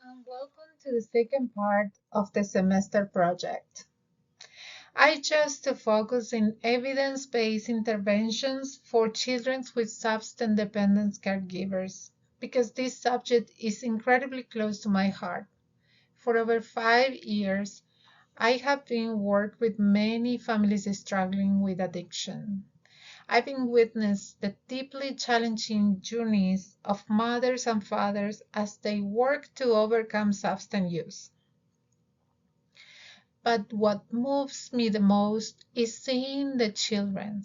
and welcome to the second part of the semester project. I chose to focus in evidence-based interventions for children with substance-dependence caregivers because this subject is incredibly close to my heart. For over 5 years, I have been worked with many families struggling with addiction. I've been witness the deeply challenging journeys of mothers and fathers as they work to overcome substance use. But what moves me the most is seeing the children,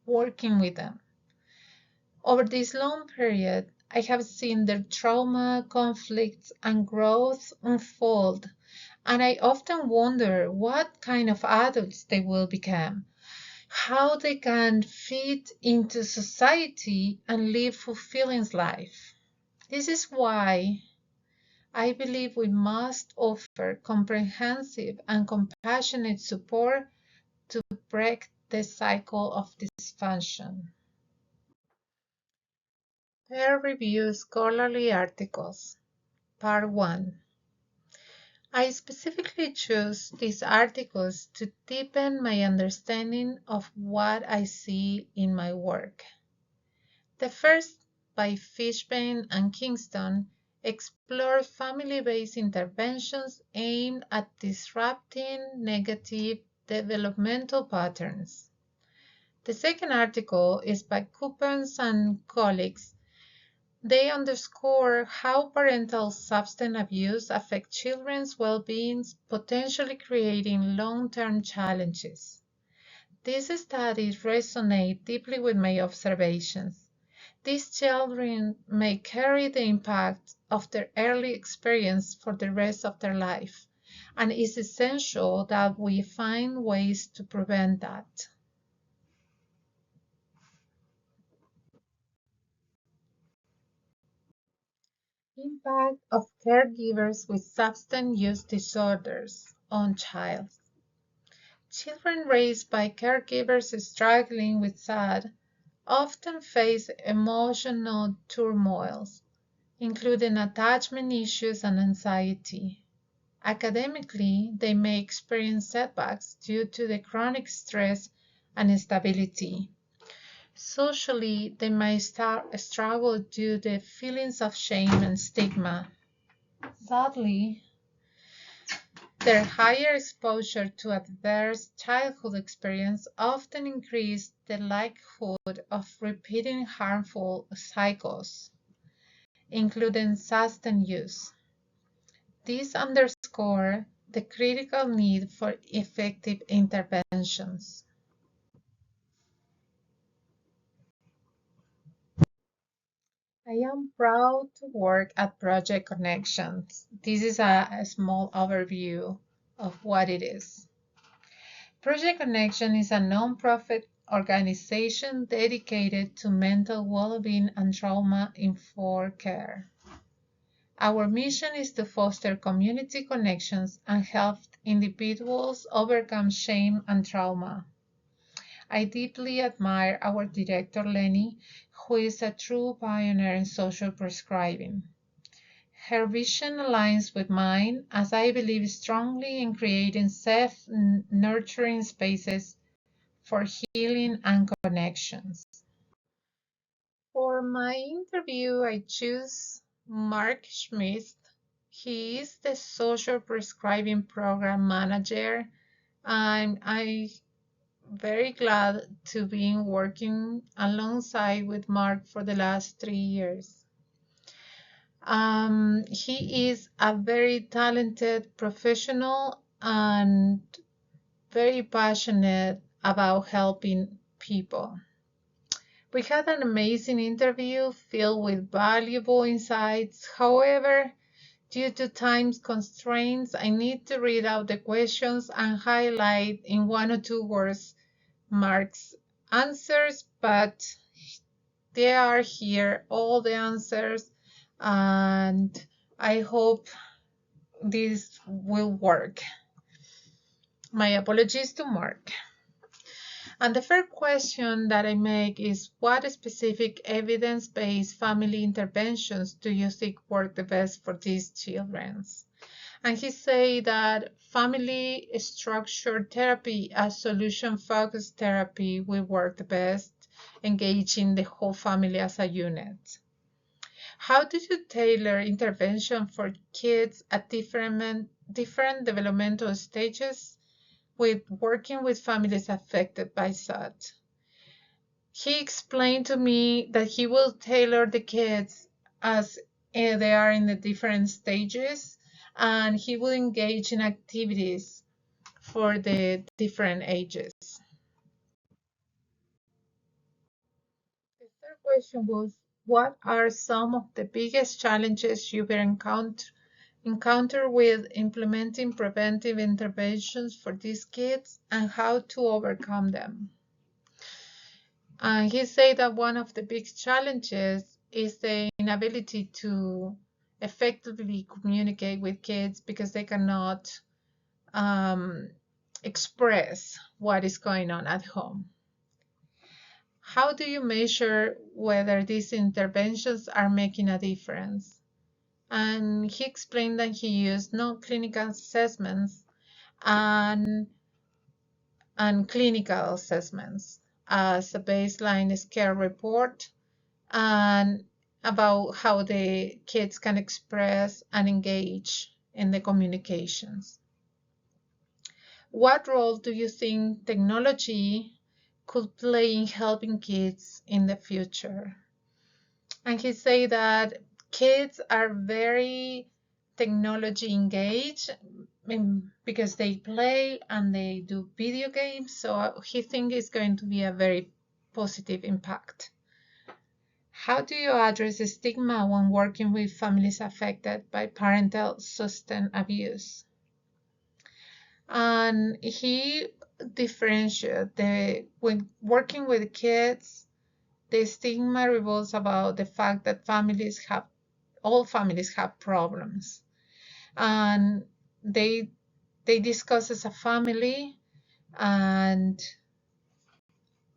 working with them. Over this long period, I have seen their trauma, conflicts, and growth unfold, and I often wonder what kind of adults they will become, how they can fit into society and live fulfilling life. This is why I believe we must offer comprehensive and compassionate support to break the cycle of dysfunction. Peer review scholarly articles. Part 1. I specifically chose these articles to deepen my understanding of what I see in my work. The first, by Fishbane and Kingston, explore family-based interventions aimed at disrupting negative developmental patterns. The second article is by Coupens and colleagues. They underscore how parental substance abuse affects children's well-being, potentially creating long-term challenges. These studies resonate deeply with my observations. These children may carry the impact of their early experience for the rest of their life, and it's essential that we find ways to prevent that. Impact of caregivers with substance use disorders on child. Children raised by caregivers struggling with SAD often face emotional turmoils, including attachment issues and anxiety. Academically, they may experience setbacks due to the chronic stress and instability. Socially, they may struggle due to feelings of shame and stigma. Sadly, their higher exposure to adverse childhood experience often increase the likelihood of repeating harmful cycles, including substance use. These underscore the critical need for effective interventions. I am proud to work at Project Connections. This is a small overview of what it is. Project Connection is a nonprofit organization dedicated to mental well-being and trauma-informed care. Our mission is to foster community connections and help individuals overcome shame and trauma. I deeply admire our director, Lenny, who is a true pioneer in social prescribing. Her vision aligns with mine as I believe strongly in creating safe, nurturing spaces for healing and connections. For my interview, I choose Mark Schmidt. He is the social prescribing program manager, and I'm very glad to be working alongside with Mark for the last 3 years. He is a very talented professional and very passionate about helping people. We had an amazing interview filled with valuable insights. However, due to time constraints, I need to read out the questions and highlight in 1 or 2 words Mark's answers, but they are here, all the answers, and I hope this will work. My apologies to Mark. And the first question that I make is, what specific evidence-based family interventions do you think work the best for these children? And he said that family structured therapy as solution-focused therapy will work the best, engaging the whole family as a unit. How do you tailor intervention for kids at different developmental stages with working with families affected by SUD? He explained to me that he will tailor the kids as they are in the different stages, and he will engage in activities for the different ages. The third question was, what are some of the biggest challenges you've encounter with implementing preventive interventions for these kids and how to overcome them? And he said that one of the big challenges is the inability to effectively communicate with kids because they cannot express what is going on at home. How do you measure whether these interventions are making a difference? And he explained that he used non-clinical assessments and clinical assessments as a baseline scale report and about how the kids can express and engage in the communications. What role do you think technology could play in helping kids in the future? And he said that kids are very technology engaged because they play and they do video games. So he thinks it's going to be a very positive impact. How do you address the stigma when working with families affected by parental substance abuse? And he differentiated when working with kids, the stigma revolves about the fact that all families have problems, and they discuss as a family, and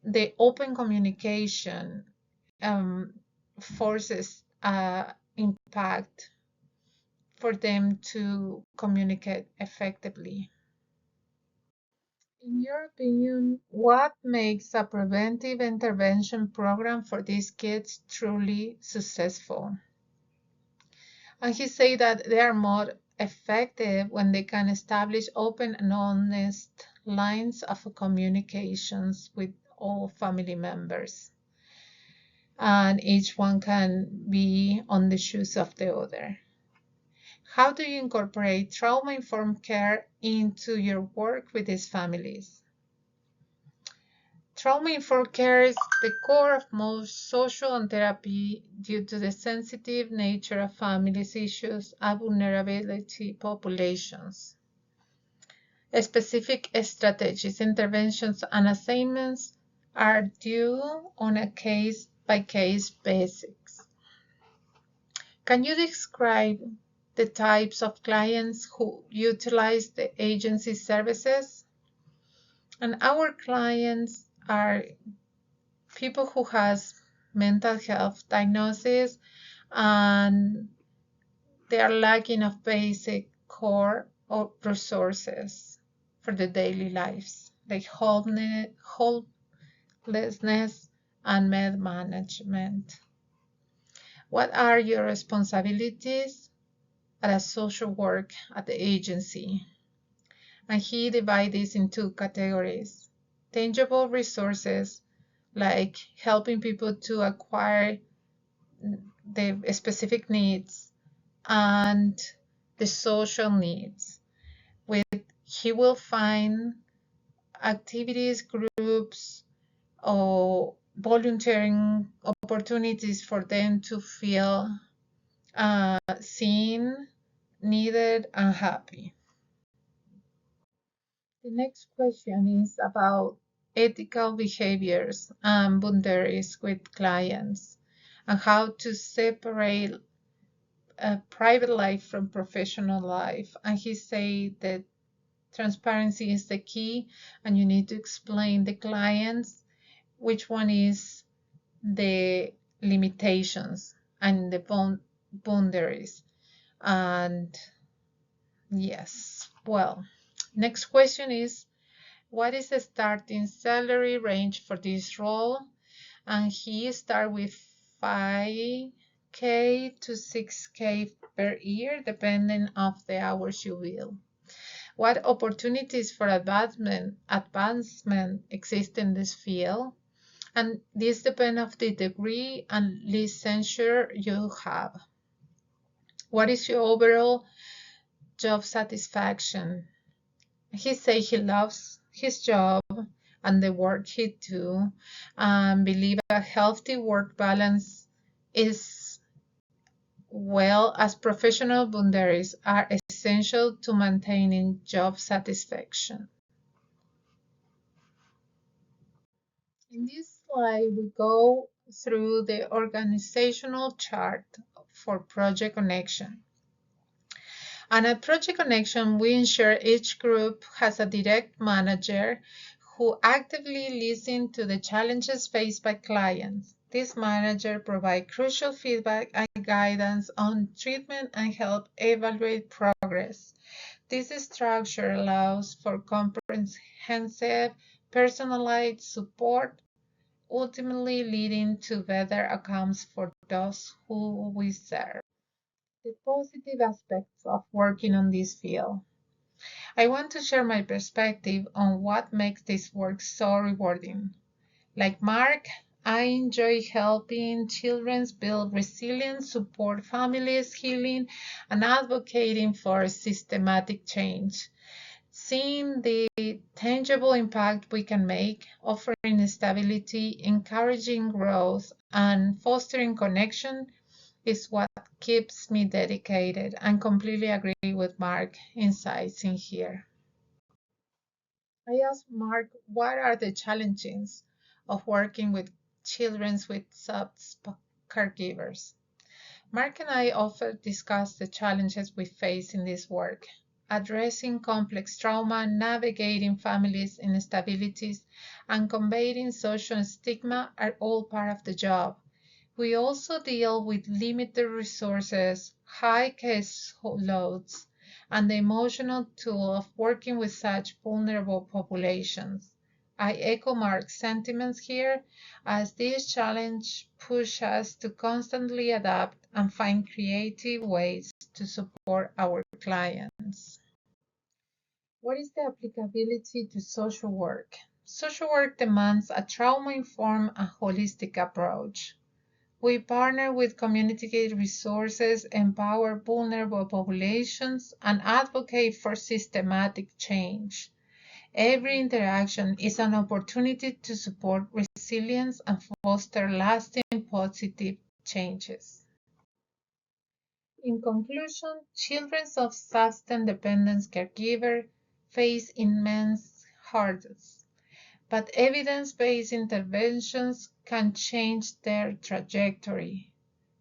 the open communication forces impact for them to communicate effectively. In your opinion, what makes a preventive intervention program for these kids truly successful? And he said that they are more effective when they can establish open and honest lines of communications with all family members. And each one can be on the shoes of the other. How do you incorporate trauma-informed care into your work with these families? Trauma-informed care is the core of most social and therapy due to the sensitive nature of families' issues and vulnerability populations. Specific strategies, interventions, and assignments are due on a case-by-case basis. Can you describe the types of clients who utilize the agency's services? And our clients are people who has mental health diagnosis and they are lacking of basic core of resources for the daily lives, like hopelessness and med management. What are your responsibilities as a social work at the agency? And he divides this into categories. Tangible resources, like helping people to acquire the specific needs, and the social needs. He will find activities, groups, or volunteering opportunities for them to feel seen, needed, and happy. The next question is about ethical behaviors and boundaries with clients and how to separate private life from professional life. And he said that Transparency is the key, and you need to explain the clients which one is the limitations and the boundaries. And yes, well, next question is, what is the starting salary range for this role? And he start with 5K to 6K per year, depending of the hours you will. What opportunities for advancement exist in this field? And this depends of the degree and licensure you have. What is your overall job satisfaction? He say he loves his job and the work he do, and believe a healthy work balance is well as professional boundaries are essential to maintaining job satisfaction. In this slide, we go through the organizational chart for Project Connection. And at Project Connection, we ensure each group has a direct manager who actively listens to the challenges faced by clients. This manager provides crucial feedback and guidance on treatment and help evaluate progress. This structure allows for comprehensive, personalized support, ultimately leading to better outcomes for those who we serve. The positive aspects of working on this field. I want to share my perspective on what makes this work so rewarding. Like Mark, I enjoy helping children build resilience, support families, healing, and advocating for systematic change. Seeing the tangible impact we can make, offering stability, encouraging growth, and fostering connection is what keeps me dedicated, and completely agree with Mark's insights in here. I asked Mark, what are the challenges of working with children with substance caregivers? Mark and I often discuss the challenges we face in this work. Addressing complex trauma, navigating families' instabilities, and combating social stigma are all part of the job. We also deal with limited resources, high case loads, and the emotional toll of working with such vulnerable populations. I echo Mark's sentiments here, as this challenge pushes us to constantly adapt and find creative ways to support our clients. What is the applicability to social work? Social work demands a trauma-informed and holistic approach. We partner with community resources, empower vulnerable populations, and advocate for systematic change. Every interaction is an opportunity to support resilience and foster lasting positive changes. In conclusion, children of substance-dependence caregivers face immense hurdles, but evidence-based interventions can change their trajectory.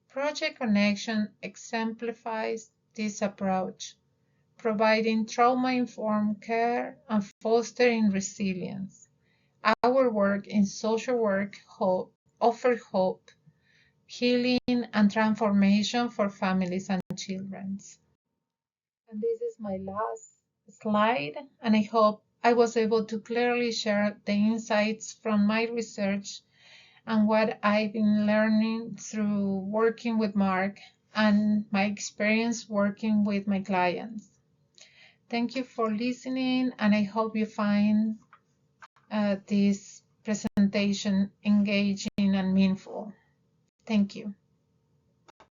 Project Connection exemplifies this approach, providing trauma-informed care and fostering resilience. Our work in social work offers hope, healing, and transformation for families and children. And this is my last slide, and I hope I was able to clearly share the insights from my research and what I've been learning through working with Mark and my experience working with my clients. Thank you for listening, and I hope you find this presentation engaging and meaningful. Thank you.